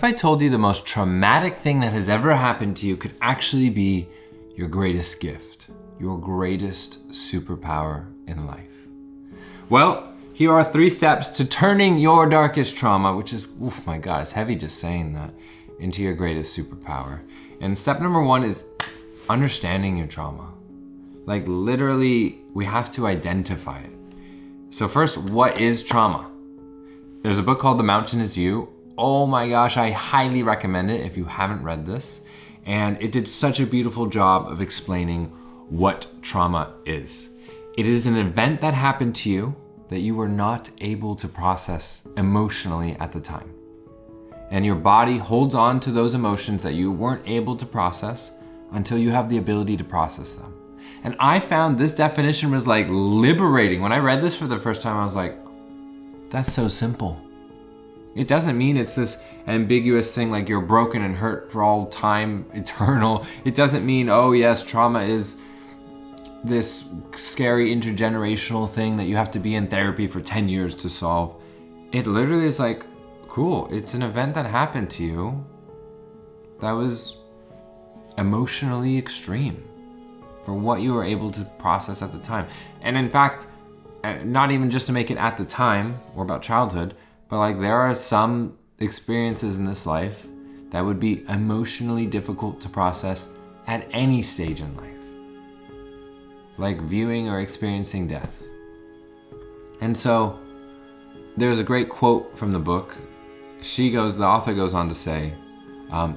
I told you the most traumatic thing that has ever happened to you could actually be your greatest gift, your greatest superpower in life? Well, here are 3 steps to turning your darkest trauma, which is, oh my God, it's heavy just saying that, into your greatest superpower. And step number 1 is understanding your trauma. Like literally, we have to identify it. So first, what is trauma? There's a book called The Mountain Is You. Oh my gosh, I highly recommend it if you haven't read this. And it did such a beautiful job of explaining what trauma is. It is an event that happened to you that you were not able to process emotionally at the time. And your body holds on to those emotions that you weren't able to process until you have the ability to process them. And I found this definition was like liberating. When I read this for the first time, I was like, that's so simple. It doesn't mean it's this ambiguous thing like you're broken and hurt for all time, eternal. It doesn't mean, oh yes, trauma is this scary intergenerational thing that you have to be in therapy for 10 years to solve. It literally is like, cool, it's an event that happened to you that was emotionally extreme for what you were able to process at the time. And in fact, not even just to make it at the time or about childhood, but like there are some experiences in this life that would be emotionally difficult to process at any stage in life. Like viewing or experiencing death. And so there's a great quote from the book. The author goes on to say,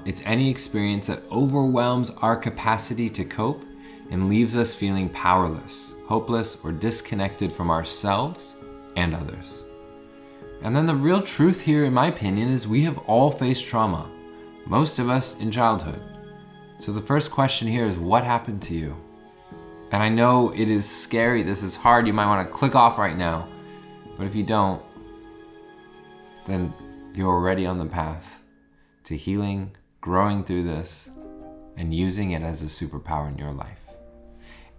it's any experience that overwhelms our capacity to cope and leaves us feeling powerless, hopeless, or disconnected from ourselves and others. And then the real truth here, in my opinion, is we have all faced trauma, most of us in childhood. So the first question here is, what happened to you? And I know it is scary, this is hard, you might want to click off right now, but if you don't, then you're already on the path to healing, growing through this, and using it as a superpower in your life.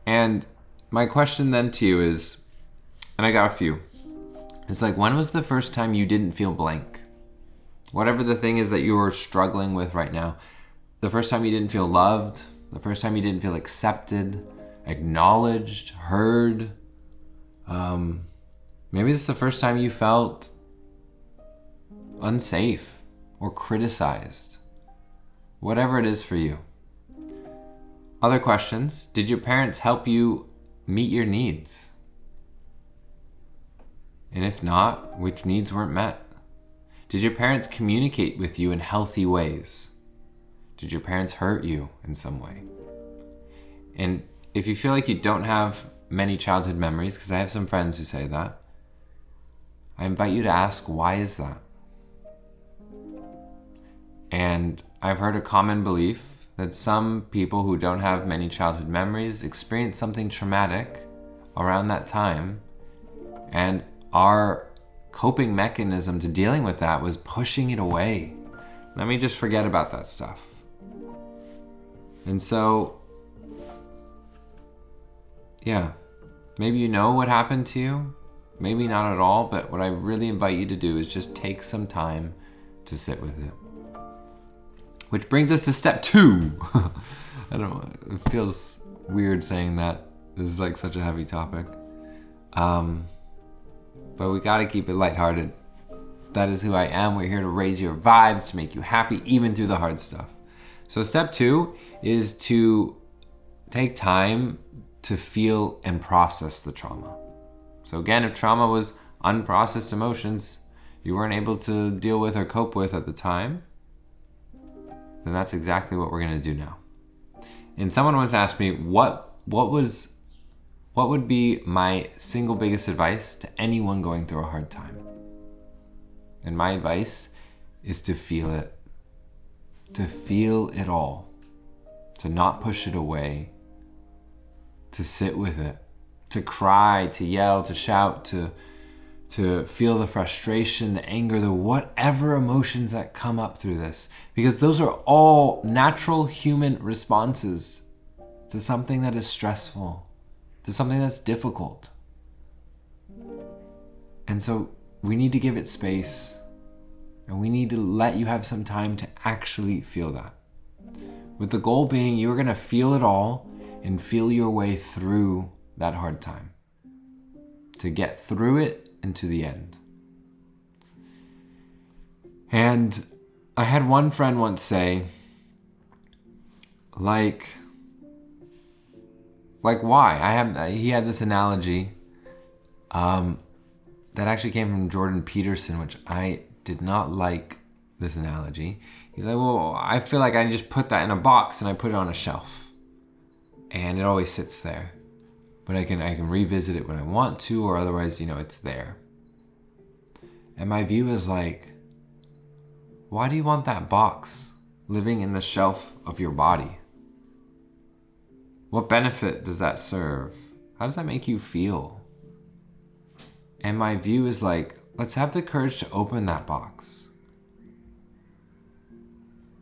And my question then to you is, and I got a few, it's like, when was the first time you didn't feel blank? Whatever the thing is that you are struggling with right now, the first time you didn't feel loved, the first time you didn't feel accepted, acknowledged, heard. Maybe it's the first time you felt unsafe or criticized. Whatever it is for you. Other questions. Did your parents help you meet your needs? And if not, which needs weren't met? Did your parents communicate with you in healthy ways? Did your parents hurt you in some way? And if you feel like you don't have many childhood memories, because I have some friends who say that, I invite you to ask, why is that? And I've heard a common belief that some people who don't have many childhood memories experience something traumatic around that time, and our coping mechanism to dealing with that was pushing it away. Let me just forget about that stuff. And so, yeah, maybe you know what happened to you, maybe not at all, but what I really invite you to do is just take some time to sit with it. Which brings us to step 2. I don't know, it feels weird saying that. This is like such a heavy topic. But we gotta keep it lighthearted. That is who I am. We're here to raise your vibes, to make you happy, even through the hard stuff. So step 2 is to take time to feel and process the trauma. So again, if trauma was unprocessed emotions you weren't able to deal with or cope with at the time, then that's exactly what we're gonna do now. And someone once asked me, what would be my single biggest advice to anyone going through a hard time? And my advice is to feel it. To feel it all. To not push it away. To sit with it. To cry, to yell, to shout, to feel the frustration, the anger, the whatever emotions that come up through this. Because those are all natural human responses to something that is stressful, to something that's difficult. And so we need to give it space. And we need to let you have some time to actually feel that. With the goal being you're going to feel it all and feel your way through that hard time. To get through it and to the end. And I had one friend once say, like why? He had this analogy that actually came from Jordan Peterson, which I did not like this analogy. He's like, well, I feel like I just put that in a box and I put it on a shelf. And it always sits there. But I can revisit it when I want to, or otherwise, it's there. And my view is like, why do you want that box living in the shelf of your body? What benefit does that serve? How does that make you feel? And my view is like, let's have the courage to open that box.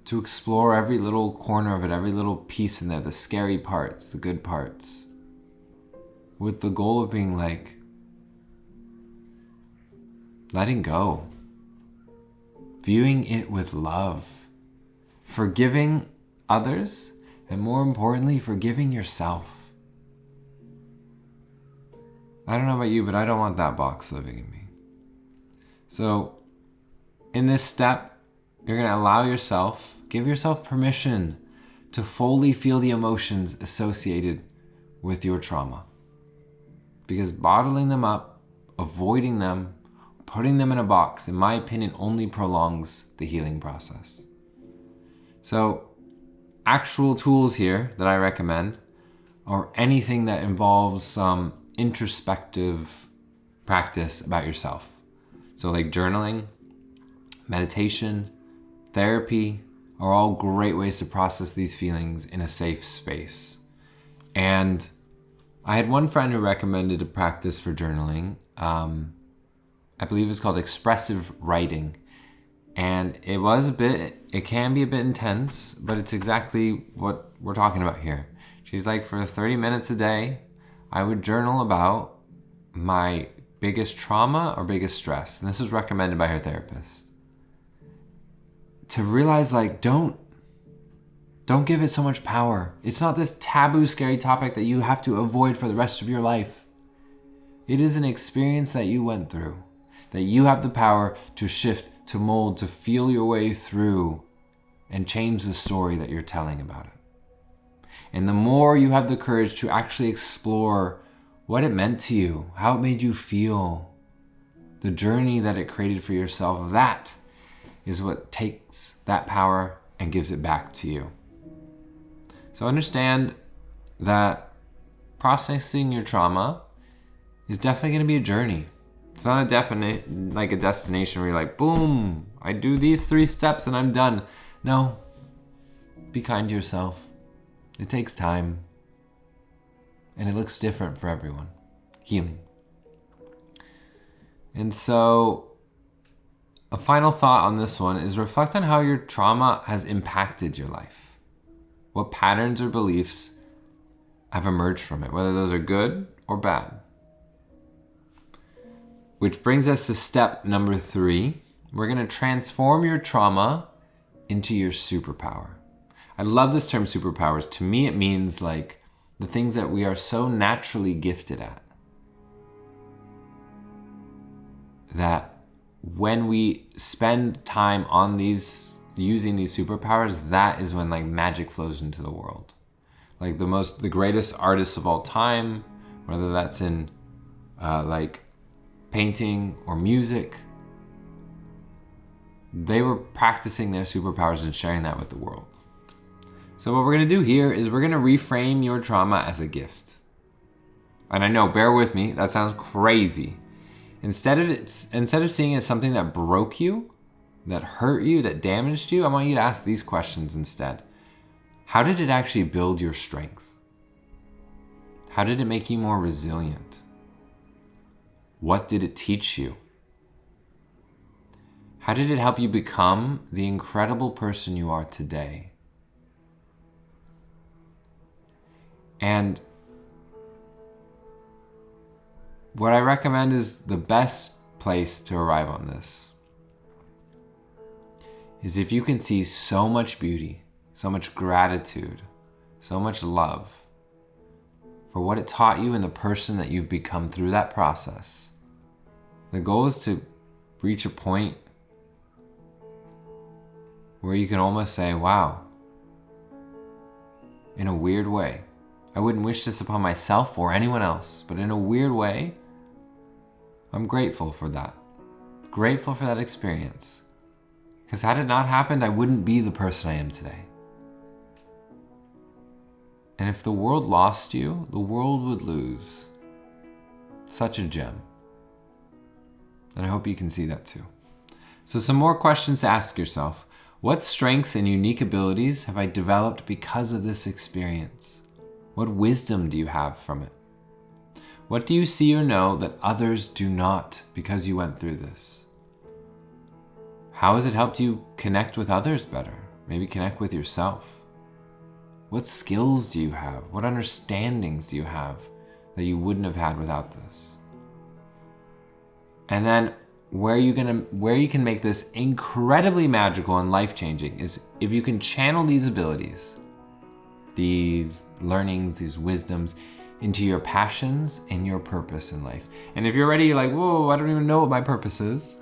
To explore every little corner of it, every little piece in there, the scary parts, the good parts. With the goal of being like, letting go. Viewing it with love. Forgiving others, and more importantly, forgiving yourself. I don't know about you, but I don't want that box living in me. So, in this step, you're going to allow yourself, give yourself permission to fully feel the emotions associated with your trauma. Because bottling them up, avoiding them, putting them in a box, in my opinion, only prolongs the healing process. So, actual tools here that I recommend are anything that involves some introspective practice about yourself. So like journaling, meditation, therapy are all great ways to process these feelings in a safe space. And I had one friend who recommended a practice for journaling. I believe it's called expressive writing. And it can be a bit intense, but it's exactly what we're talking about here. She's like, for 30 minutes a day, I would journal about my biggest trauma or biggest stress. And this was recommended by her therapist. To realize like, don't give it so much power. It's not this taboo, scary topic that you have to avoid for the rest of your life. It is an experience that you went through, that you have the power to shift, to mold, to feel your way through and change the story that you're telling about it. And the more you have the courage to actually explore what it meant to you, how it made you feel, the journey that it created for yourself, that is what takes that power and gives it back to you. So understand that processing your trauma is definitely going to be a journey. It's not a destination where you're like, boom, I do these 3 steps and I'm done. No, be kind to yourself. It takes time. And it looks different for everyone. Healing. And so, a final thought on this one is reflect on how your trauma has impacted your life. What patterns or beliefs have emerged from it, whether those are good or bad. Which brings us to step number 3. We're going to transform your trauma into your superpower. I love this term superpowers. To me, it means like the things that we are so naturally gifted at. That when we spend time on using these superpowers, that is when like magic flows into the world. Like the greatest artists of all time, whether that's in like painting or music, they were practicing their superpowers and sharing that with the world. So what we're going to do here is we're going to reframe your trauma as a gift. And I know, bear with me, that sounds crazy. Instead of seeing it as something that broke you, that hurt you, that damaged you, I want you to ask these questions instead. How did it actually build your strength? How did it make you more resilient? What did it teach you? How did it help you become the incredible person you are today? And what I recommend is the best place to arrive on this is if you can see so much beauty, so much gratitude, so much love for what it taught you and the person that you've become through that process. The goal is to reach a point where you can almost say, wow, in a weird way, I wouldn't wish this upon myself or anyone else, but in a weird way, I'm grateful for that. Grateful for that experience. Because had it not happened, I wouldn't be the person I am today. And if the world lost you, the world would lose. Such a gem. And I hope you can see that too. So some more questions to ask yourself. What strengths and unique abilities have I developed because of this experience? What wisdom do you have from it? What do you see or know that others do not because you went through this? How has it helped you connect with others better? Maybe connect with yourself? What skills do you have? What understandings do you have that you wouldn't have had without this? And then where you can make this incredibly magical and life-changing is if you can channel these abilities, these learnings, these wisdoms into your passions and your purpose in life. And if you're already like, whoa, I don't even know what my purpose is.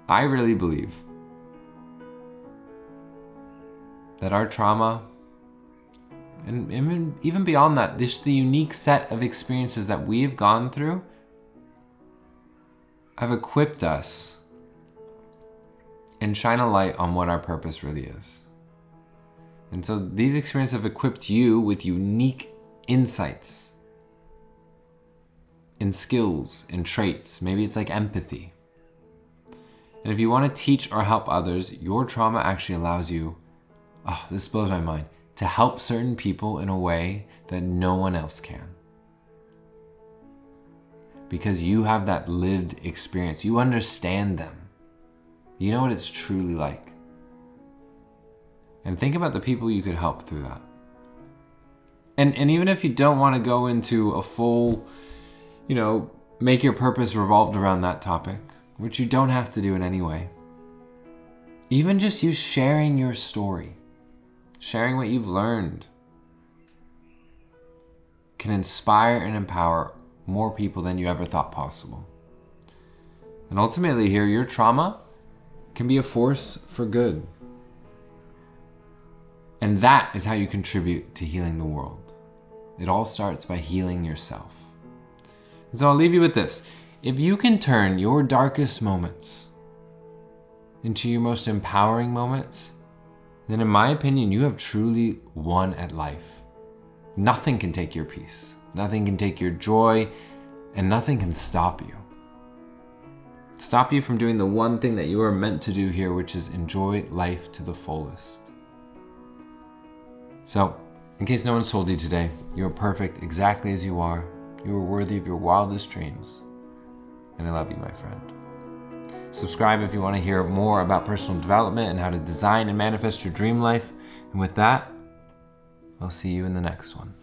I really believe that our trauma, and even beyond that, this the unique set of experiences that we've gone through have equipped us and shine a light on what our purpose really is. And so these experiences have equipped you with unique insights and skills and traits. Maybe it's like empathy. And if you want to teach or help others, your trauma actually allows you, oh, this blows my mind, to help certain people in a way that no one else can. Because you have that lived experience. You understand them. You know what it's truly like. And think about the people you could help through that. And even if you don't want to go into a full, make your purpose revolved around that topic, which you don't have to do in any way. Even just you sharing your story, sharing what you've learned, can inspire and empower more people than you ever thought possible. And ultimately here, your trauma can be a force for good. And that is how you contribute to healing the world. It all starts by healing yourself. And so I'll leave you with this. If you can turn your darkest moments into your most empowering moments, then in my opinion, you have truly won at life. Nothing can take your peace. Nothing can take your joy, and nothing can stop you. Stop you from doing the one thing that you are meant to do here, which is enjoy life to the fullest. So, in case no one's told you today, you are perfect exactly as you are. You are worthy of your wildest dreams. And I love you, my friend. Subscribe if you want to hear more about personal development and how to design and manifest your dream life. And with that, I'll see you in the next one.